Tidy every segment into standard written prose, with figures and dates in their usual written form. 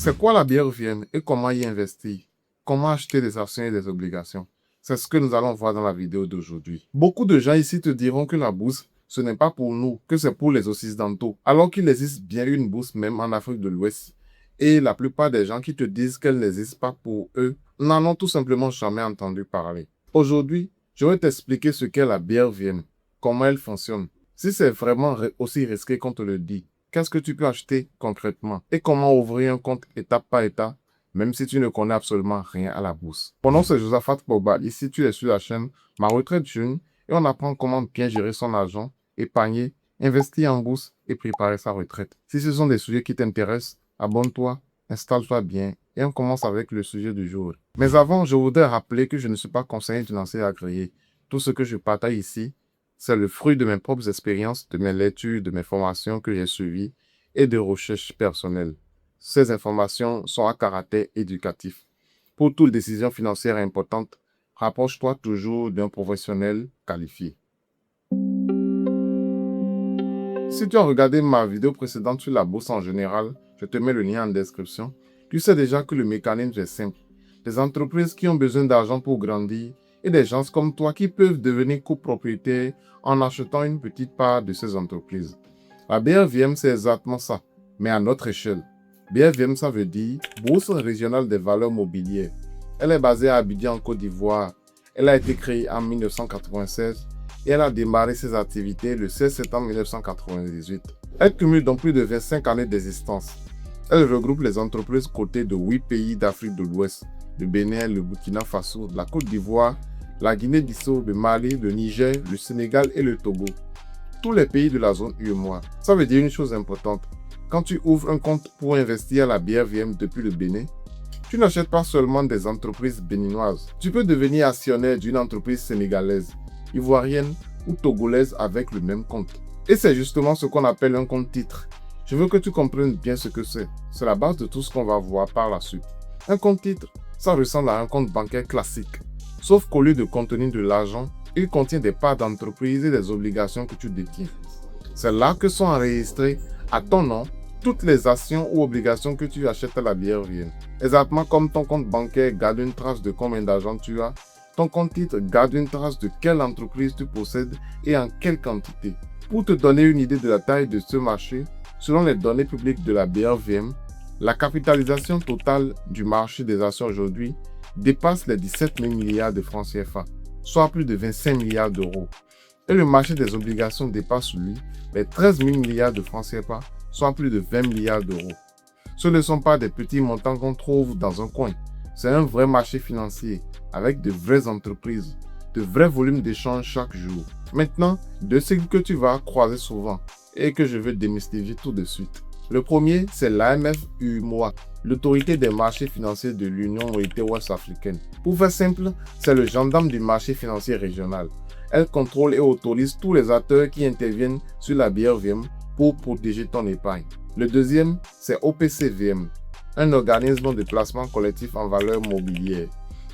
C'est quoi la BRVM et comment y investir? Comment acheter des actions et des obligations? C'est ce que nous allons voir dans la vidéo d'aujourd'hui. Beaucoup de gens ici te diront que la bourse, ce n'est pas pour nous, que c'est pour les Occidentaux, alors qu'il existe bien une bourse même en Afrique de l'Ouest. Et la plupart des gens qui te disent qu'elle n'existe pas pour eux n'en ont tout simplement jamais entendu parler. Aujourd'hui, je vais t'expliquer ce qu'est la BRVM, comment elle fonctionne, si c'est vraiment aussi risqué qu'on te le dit, qu'est-ce que tu peux acheter concrètement et comment ouvrir un compte étape par étape, même si tu ne connais absolument rien à la bourse. Mon nom c'est Josaphat Boba, ici tu es sur la chaîne Ma Retraite Jeune et on apprend comment bien gérer son argent, épargner, investir en bourse et préparer sa retraite. Si ce sont des sujets qui t'intéressent, abonne-toi, installe-toi bien et on commence avec le sujet du jour. Mais avant, je voudrais rappeler que je ne suis pas conseiller financier agréé. Tout ce que je partage ici, c'est le fruit de mes propres expériences, de mes lectures, de mes formations que j'ai suivies et de recherches personnelles. Ces informations sont à caractère éducatif. Pour toute décision financière importante, rapproche-toi toujours d'un professionnel qualifié. Si tu as regardé ma vidéo précédente sur la bourse en général, je te mets le lien en description. Tu sais déjà que le mécanisme est simple. Des entreprises qui ont besoin d'argent pour grandir et des gens comme toi qui peuvent devenir copropriétaires en achetant une petite part de ces entreprises. La BRVM, c'est exactement ça, mais à notre échelle. BRVM, ça veut dire Bourse régionale des valeurs mobilières. Elle est basée à Abidjan, en Côte d'Ivoire. Elle a été créée en 1996 et elle a démarré ses activités le 16 septembre 1998. Elle cumule donc plus de 25 années d'existence. Elle regroupe les entreprises cotées de 8 pays d'Afrique de l'Ouest, le Bénin, le Burkina Faso, la Côte d'Ivoire, la Guinée-Bissau, le Mali, le Niger, le Sénégal et le Togo. Tous les pays de la zone UEMOA. Ça veut dire une chose importante. Quand tu ouvres un compte pour investir à la BRVM depuis le Bénin, tu n'achètes pas seulement des entreprises béninoises. Tu peux devenir actionnaire d'une entreprise sénégalaise, ivoirienne ou togolaise avec le même compte. Et c'est justement ce qu'on appelle un compte titre. Je veux que tu comprennes bien ce que c'est. C'est la base de tout ce qu'on va voir par la suite. Un compte titre, ça ressemble à un compte bancaire classique. Sauf qu'au lieu de contenir de l'argent, il contient des parts d'entreprise et des obligations que tu détiens. C'est là que sont enregistrées à ton nom toutes les actions ou obligations que tu achètes à la BRVM. Exactement comme ton compte bancaire garde une trace de combien d'argent tu as, ton compte titre garde une trace de quelle entreprise tu possèdes et en quelle quantité. Pour te donner une idée de la taille de ce marché, selon les données publiques de la BRVM, la capitalisation totale du marché des actions aujourd'hui dépasse les 17 000 milliards de francs CFA, soit plus de 25 milliards d'euros. Et le marché des obligations dépasse, lui, les 13 000 milliards de francs CFA, soit plus de 20 milliards d'euros. Ce ne sont pas des petits montants qu'on trouve dans un coin. C'est un vrai marché financier, avec de vraies entreprises, de vrais volumes d'échanges chaque jour. Maintenant, deux cycles que tu vas croiser souvent et que je veux démystifier tout de suite. Le premier, c'est l'AMF-UEMOA, l'autorité des marchés financiers de l'Union monétaire ouest-africaine. Pour faire simple, c'est le gendarme du marché financier régional. Elle contrôle et autorise tous les acteurs qui interviennent sur la BRVM pour protéger ton épargne. Le deuxième, c'est OPCVM, un organisme de placement collectif en valeurs mobilières.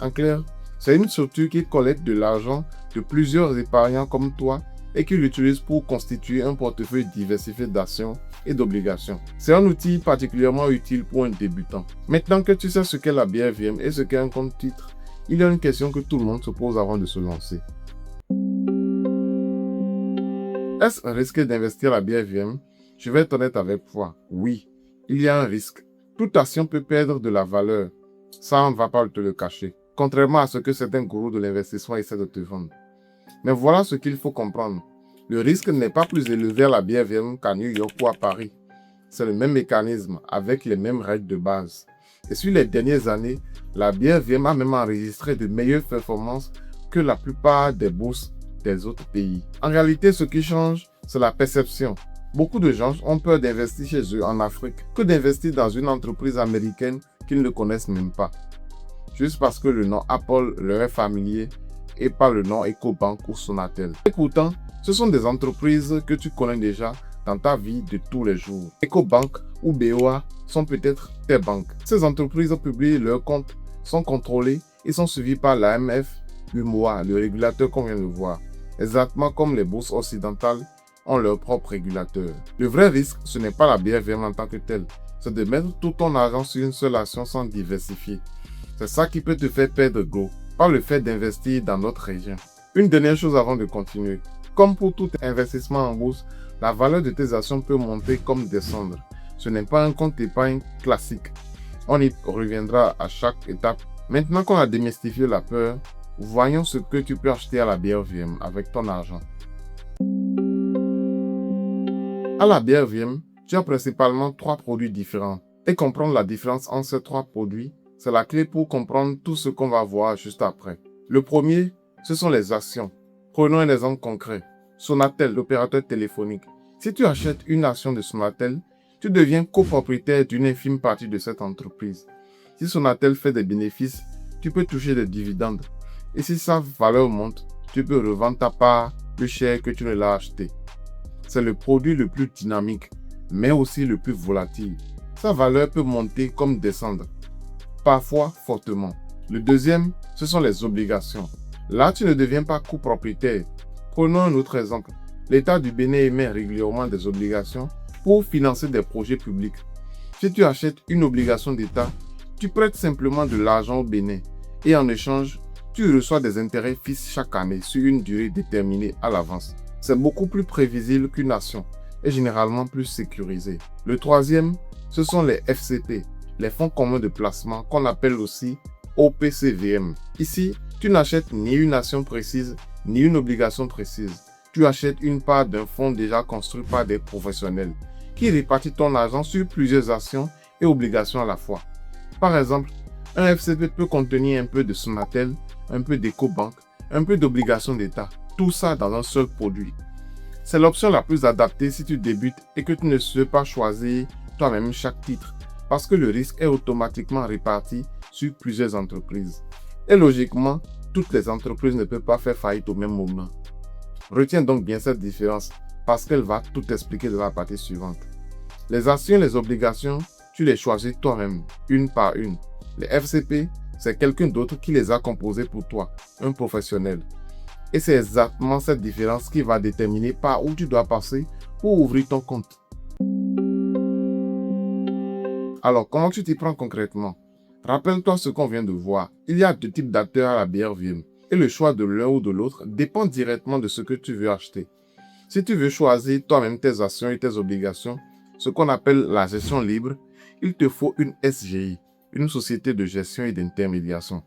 En clair, c'est une structure qui collecte de l'argent de plusieurs épargnants comme toi et qui l'utilise pour constituer un portefeuille diversifié d'actions et d'obligations. C'est un outil particulièrement utile pour un débutant. Maintenant que tu sais ce qu'est la BRVM et ce qu'est un compte titre, il y a une question que tout le monde se pose avant de se lancer. Est-ce un risque d'investir à la BRVM? Je vais être honnête avec toi. Oui, il y a un risque. Toute action peut perdre de la valeur. Ça, on ne va pas te le cacher. Contrairement à ce que certains gourous de l'investissement essaient de te vendre. Mais voilà ce qu'il faut comprendre. Le risque n'est pas plus élevé à la BRVM qu'à New York ou à Paris. C'est le même mécanisme, avec les mêmes règles de base. Et sur les dernières années, la BRVM a même enregistré de meilleures performances que la plupart des bourses des autres pays. En réalité, ce qui change, c'est la perception. Beaucoup de gens ont peur d'investir chez eux en Afrique que d'investir dans une entreprise américaine qu'ils ne connaissent même pas. Juste parce que le nom Apple leur est familier et pas le nom EcoBank ou Sonatel. Et pourtant, ce sont des entreprises que tu connais déjà dans ta vie de tous les jours. EcoBank ou BOA sont peut-être tes banques. Ces entreprises publient leurs comptes, sont contrôlées et sont suivies par l'AMF, UEMOA, le régulateur qu'on vient de voir. Exactement comme les bourses occidentales ont leur propre régulateur. Le vrai risque, ce n'est pas la BRVM en tant que telle, c'est de mettre tout ton argent sur une seule action sans diversifier. C'est ça qui peut te faire perdre gros, pas le fait d'investir dans notre région. Une dernière chose avant de continuer. Comme pour tout investissement en bourse, la valeur de tes actions peut monter comme descendre. Ce n'est pas un compte épargne classique. On y reviendra à chaque étape. Maintenant qu'on a démystifié la peur, voyons ce que tu peux acheter à la BRVM avec ton argent. À la BRVM, tu as principalement 3 produits différents. Et comprendre la différence entre ces 3 produits, c'est la clé pour comprendre tout ce qu'on va voir juste après. Le premier, ce sont les actions. Prenons un exemple concret. Sonatel, l'opérateur téléphonique. Si tu achètes une action de Sonatel, tu deviens copropriétaire d'une infime partie de cette entreprise. Si Sonatel fait des bénéfices, tu peux toucher des dividendes. Et si sa valeur monte, tu peux revendre ta part plus cher que tu ne l'as acheté. C'est le produit le plus dynamique, mais aussi le plus volatile. Sa valeur peut monter comme descendre, parfois fortement. Le deuxième, ce sont les obligations. Là, tu ne deviens pas copropriétaire. Prenons un autre exemple. L'État du Bénin émet régulièrement des obligations pour financer des projets publics. Si tu achètes une obligation d'État, tu prêtes simplement de l'argent au Bénin et en échange, tu reçois des intérêts fixes chaque année sur une durée déterminée à l'avance. C'est beaucoup plus prévisible qu'une action et généralement plus sécurisé. Le troisième, ce sont les FCP, les fonds communs de placement qu'on appelle aussi OPCVM. Ici, tu n'achètes ni une action précise ni une obligation précise. Tu achètes une part d'un fonds déjà construit par des professionnels qui répartit ton argent sur plusieurs actions et obligations à la fois. Par exemple, un FCP peut contenir un peu de Sonatel, un peu d'EcoBank, un peu d'obligations d'État. Tout ça dans un seul produit. C'est l'option la plus adaptée si tu débutes et que tu ne sais pas choisir toi-même chaque titre, parce que le risque est automatiquement réparti sur plusieurs entreprises. Et logiquement, toutes les entreprises ne peuvent pas faire faillite au même moment. Retiens donc bien cette différence, parce qu'elle va tout expliquer de la partie suivante. Les actions et les obligations, tu les choisis toi-même, une par une. Les FCP, c'est quelqu'un d'autre qui les a composés pour toi, un professionnel. Et c'est exactement cette différence qui va déterminer par où tu dois passer pour ouvrir ton compte. Alors, comment tu t'y prends concrètement? Rappelle-toi ce qu'on vient de voir. Il y a 2 types d'acteurs à la BRVM. Et le choix de l'un ou de l'autre dépend directement de ce que tu veux acheter. Si tu veux choisir toi-même tes actions et tes obligations, ce qu'on appelle la gestion libre, il te faut une SGI, une société de gestion et d'intermédiation.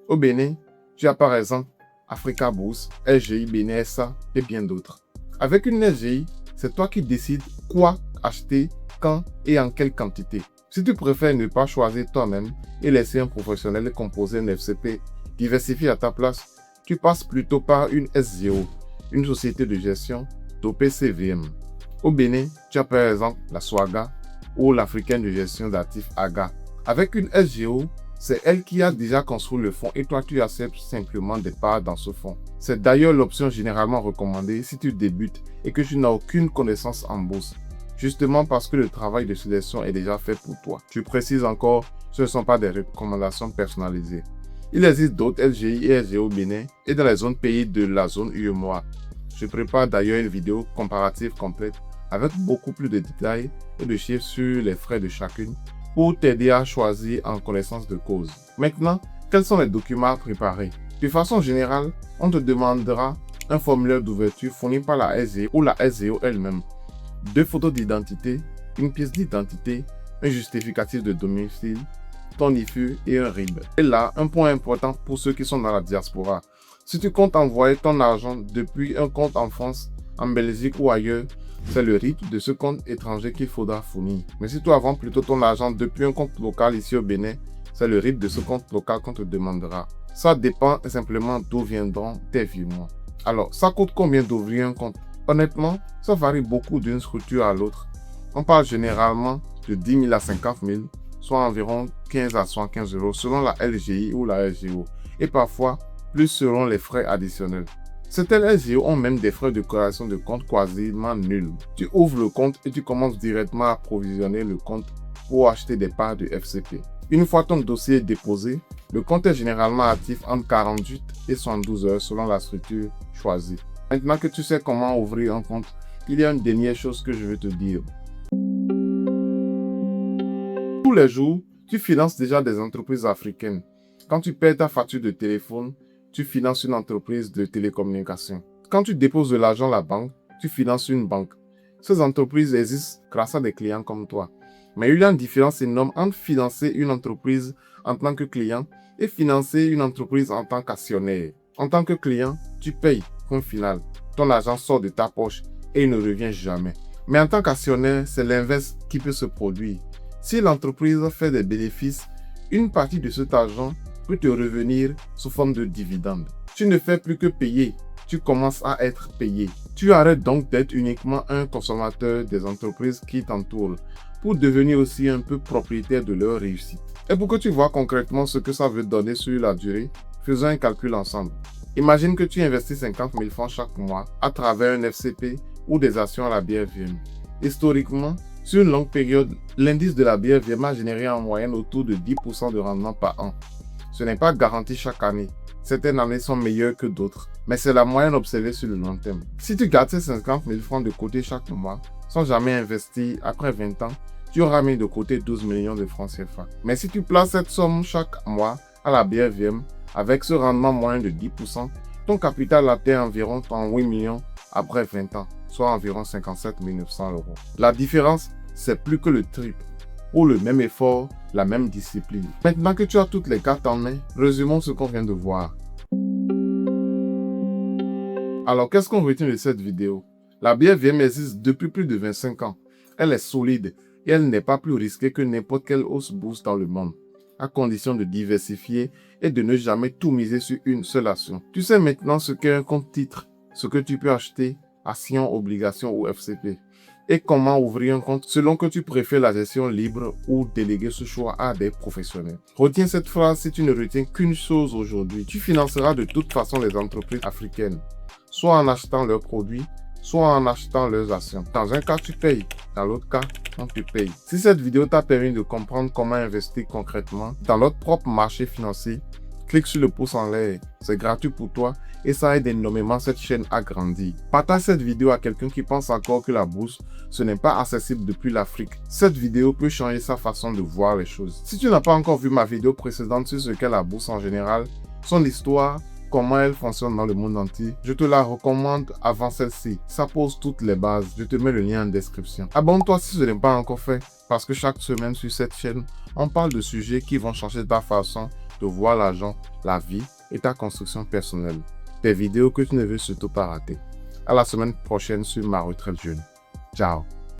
Au Bénin, tu as par exemple Africa Bourse, SGI Bénin SA et bien d'autres. Avec une SGI, c'est toi qui décides quoi acheter, quand et en quelle quantité. Si tu préfères ne pas choisir toi-même et laisser un professionnel composer un FCP diversifié à ta place, tu passes plutôt par une SGO, une société de gestion d'OPCVM. Au Bénin, tu as par exemple la SWAGA ou l'Africaine de gestion d'actifs AGA. Avec une SGO, c'est elle qui a déjà construit le fonds et toi tu acceptes simplement des parts dans ce fonds. C'est d'ailleurs l'option généralement recommandée si tu débutes et que tu n'as aucune connaissance en bourse. Justement parce que le travail de sélection est déjà fait pour toi. Tu précises encore, ce ne sont pas des recommandations personnalisées. Il existe d'autres SGI et SGO Bénin et dans les zones pays de la zone UEMOA. Je prépare d'ailleurs une vidéo comparative complète avec beaucoup plus de détails et de chiffres sur les frais de chacune pour t'aider à choisir en connaissance de cause. Maintenant, quels sont les documents à préparer? De façon générale, on te demandera un formulaire d'ouverture fourni par la SGO ou la SGO elle-même, 2 photos d'identité, une pièce d'identité, un justificatif de domicile, ton IFU et un RIB. Et là, un point important pour ceux qui sont dans la diaspora. Si tu comptes envoyer ton argent depuis un compte en France, en Belgique ou ailleurs, c'est le RIB de ce compte étranger qu'il faudra fournir. Mais si tu vends plutôt ton argent depuis un compte local ici au Bénin, c'est le RIB de ce compte local qu'on te demandera. Ça dépend simplement d'où viendront tes virements. Alors, ça coûte combien d'ouvrir un compte? Honnêtement, ça varie beaucoup d'une structure à l'autre. On parle généralement de 10 000 à 50 000, soit environ 15 à 115 euros selon la LGI ou la SGO, et parfois plus selon les frais additionnels. Certaines SGO ont même des frais de création de compte quasiment nuls. Tu ouvres le compte et tu commences directement à provisionner le compte pour acheter des parts de FCP. Une fois ton dossier est déposé, le compte est généralement actif entre 48 et 72 heures selon la structure choisie. Maintenant que tu sais comment ouvrir un compte, il y a une dernière chose que je veux te dire. Tous les jours, tu finances déjà des entreprises africaines. Quand tu paies ta facture de téléphone, tu finances une entreprise de télécommunications. Quand tu déposes de l'argent à la banque, tu finances une banque. Ces entreprises existent grâce à des clients comme toi. Mais il y a une différence énorme entre financer une entreprise en tant que client et financer une entreprise en tant qu'actionnaire. En tant que client, tu payes, point final. Ton argent sort de ta poche et il ne revient jamais. Mais en tant qu'actionnaire, c'est l'inverse qui peut se produire. Si l'entreprise fait des bénéfices, une partie de cet argent peut te revenir sous forme de dividendes. Tu ne fais plus que payer, tu commences à être payé. Tu arrêtes donc d'être uniquement un consommateur des entreprises qui t'entourent pour devenir aussi un peu propriétaire de leur réussite. Et pour que tu vois concrètement ce que ça veut donner sur la durée, faisons un calcul ensemble. Imagine que tu investis 50 000 francs chaque mois à travers un FCP ou des actions à la BRVM. Historiquement, sur une longue période, l'indice de la BRVM a généré en moyenne autour de 10% de rendement par an. Ce n'est pas garanti chaque année. Certaines années sont meilleures que d'autres, mais c'est la moyenne observée sur le long terme. Si tu gardes ces 50 000 francs de côté chaque mois, sans jamais investir, après 20 ans, tu auras mis de côté 12 millions de francs CFA. Mais si tu places cette somme chaque mois à la BRVM, avec ce rendement moyen de 10%, ton capital atteint environ 38 millions après 20 ans, soit environ 57 900 euros. La différence, c'est plus que le triple. Pour le même effort, la même discipline. Maintenant que tu as toutes les cartes en main, résumons ce qu'on vient de voir. Alors, qu'est-ce qu'on retient de cette vidéo? La BRVM existe depuis plus de 25 ans. Elle est solide et elle n'est pas plus risquée que n'importe quelle hausse bourse dans le monde, à condition de diversifier et de ne jamais tout miser sur une seule action. Tu sais maintenant ce qu'est un compte titre, ce que tu peux acheter, actions, obligations ou FCP, et comment ouvrir un compte selon que tu préfères la gestion libre ou déléguer ce choix à des professionnels. Retiens cette phrase si tu ne retiens qu'une chose aujourd'hui. Tu financeras de toute façon les entreprises africaines, soit en achetant leurs produits, soit en achetant leurs actions. Dans un cas, tu payes. Dans l'autre cas, on te paye. Si cette vidéo t'a permis de comprendre comment investir concrètement dans notre propre marché financier, clique sur le pouce en l'air. C'est gratuit pour toi et ça aide énormément cette chaîne à grandir. Partage cette vidéo à quelqu'un qui pense encore que la bourse, ce n'est pas accessible depuis l'Afrique. Cette vidéo peut changer sa façon de voir les choses. Si tu n'as pas encore vu ma vidéo précédente sur ce qu'est la bourse en général, son histoire, comment elle fonctionne dans le monde entier, je te la recommande avant celle-ci. Ça pose toutes les bases. Je te mets le lien en description. Abonne-toi si ce n'est pas encore fait, parce que chaque semaine sur cette chaîne, on parle de sujets qui vont changer ta façon de voir l'argent, la vie et ta construction personnelle. Des vidéos que tu ne veux surtout pas rater. À la semaine prochaine sur Ma Retraite Jeune. Ciao.